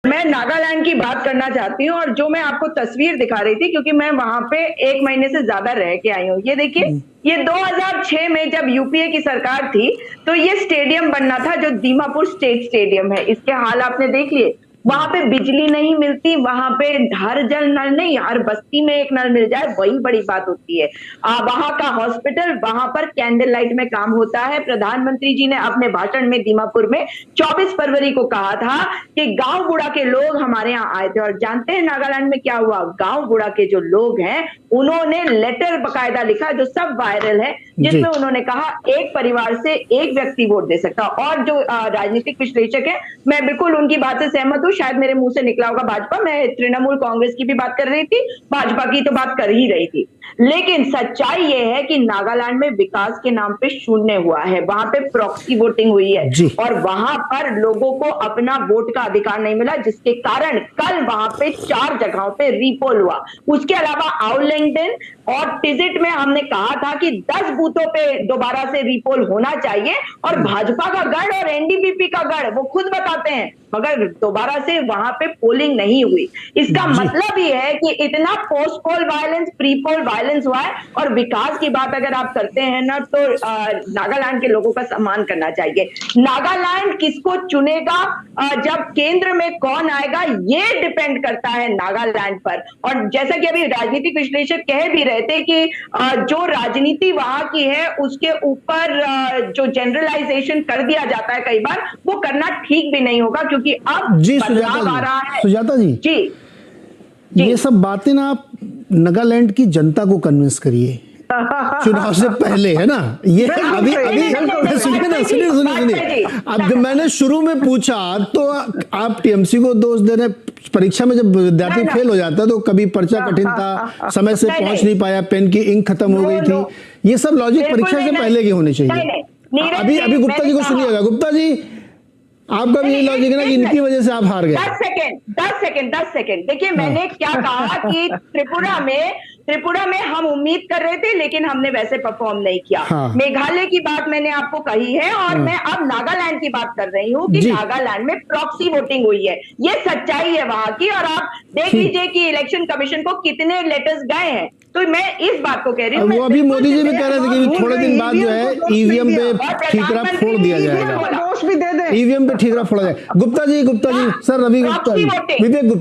मैं नागालैंड की बात करना चाहती हूँ, और जो मैं आपको तस्वीर दिखा रही थी, क्योंकि मैं वहां पे 1 महीने से ज्यादा रह के आई हूँ। ये देखिए, ये 2006 में जब यूपीए की सरकार थी, तो ये स्टेडियम बनना था जो दीमापुर स्टेट स्टेडियम है। इसके हाल आपने देख लिए। वहां पे बिजली नहीं मिलती, वहां पे हर जन नल नहीं, हर बस्ती में एक नल मिल जाए वही बड़ी बात होती है। वहां का हॉस्पिटल, वहां पर कैंडल लाइट में काम होता है। प्रधानमंत्री जी ने अपने भाषण में दीमापुर में 24 फरवरी को कहा था कि गांव बुढ़ा के लोग हमारे यहाँ आए थे। और जानते हैं नागालैंड में क्या हुआ? गांव बुढ़ा के जो लोग हैं, उन्होंने लेटर बकायदा लिखा जो सब वायरल है, जिसमें उन्होंने कहा एक परिवार से एक व्यक्ति वोट दे सकता। और जो राजनीतिक विश्लेषक है, मैं बिल्कुल उनकी बात से सहमत हूं। शायद मेरे मुंह से निकला होगा भाजपा, मैं तृणमूल कांग्रेस की भी बात कर रही थी, भाजपा की तो बात कर ही रही थी। लेकिन सच्चाई यह है कि नागालैंड में विकास के नाम पे शून्य हुआ है। वहां पे प्रॉक्सी वोटिंग हुई है और वहां पर लोगों को अपना वोट का अधिकार नहीं मिला, जिसके कारण कल वहां पे 4 जगहों पे रीपोल हुआ। उसके अलावा आउटलैंडन और टिजिट में हमने कहा था कि 10 बूथों पे दोबारा से रीपोल होना चाहिए, और भाजपा का गढ़ और एनडीपीपी का गढ़ वो खुद बताते हैं, मगर दोबारा से वहां पे पोलिंग नहीं हुई। इसका मतलब ही है कि इतना पोस्ट पोल वायलेंस, प्री पोल वायलेंस हुआ है। और विकास की बात अगर आप करते हैं ना, तो नागालैंड के लोगों का सम्मान करना चाहिए। नागालैंड किसको चुनेगा, जब केंद्र में कौन आएगा, ये डिपेंड करता है नागालैंड पर। और जैसा कि अभी राजनीतिक विश्लेषक कह भी रहे थे कि जो राजनीति वहां की है, उसके ऊपर जो जनरलाइजेशन कर दिया जाता है कई बार, वो करना ठीक भी नहीं होगा, क्योंकि अब जी बदलाव आ रहा है। सुजाता जी, जी ये सब बातें ना आप नागालैंड की जनता को कन्विंस करिए चुनाव से पहले, है ना? ये अभी सुनिए। अब जब मैंने शुरू में पूछा तो आप टीएमसी को दोष दे रहे। परीक्षा में जब विद्यार्थी फेल हो जाता है तो कभी पर्चा कठिन था, समय से पहुंच नहीं पाया, पेन की इंक खत्म हो गई थी, ये सब लॉजिक परीक्षा से पहले के होने चाहिए। अभी गुप्ता जी को सुनिएगा। गुप्ता जी, आपका भी लॉजिक है ना कि इनकी वजह से आप हार गए। 10 सेकेंड देखिए, मैंने क्या कहा कि त्रिपुरा में हम उम्मीद कर रहे थे, लेकिन हमने वैसे परफॉर्म नहीं किया। मेघालय की बात मैंने आपको कही है, और मैं अब नागालैंड की बात कर रही हूँ कि नागालैंड में प्रॉक्सी वोटिंग हुई है। ये सच्चाई है वहां की, और आप देख लीजिए कि इलेक्शन कमीशन को कितने लेटर्स गए हैं। तो मैं इस बात को कह रही हूँ, वो अभी मोदी जी भी कह रहे थे कि थोड़े दिन बाद जो है ईवीएम पे ठीकरा फोड़ दिया जाएगा, ईवीएम पे ठीकरा फोड़ा जाएगा। गुप्ता जी सर, रवि गुप्ता, विवेक गुप्ता।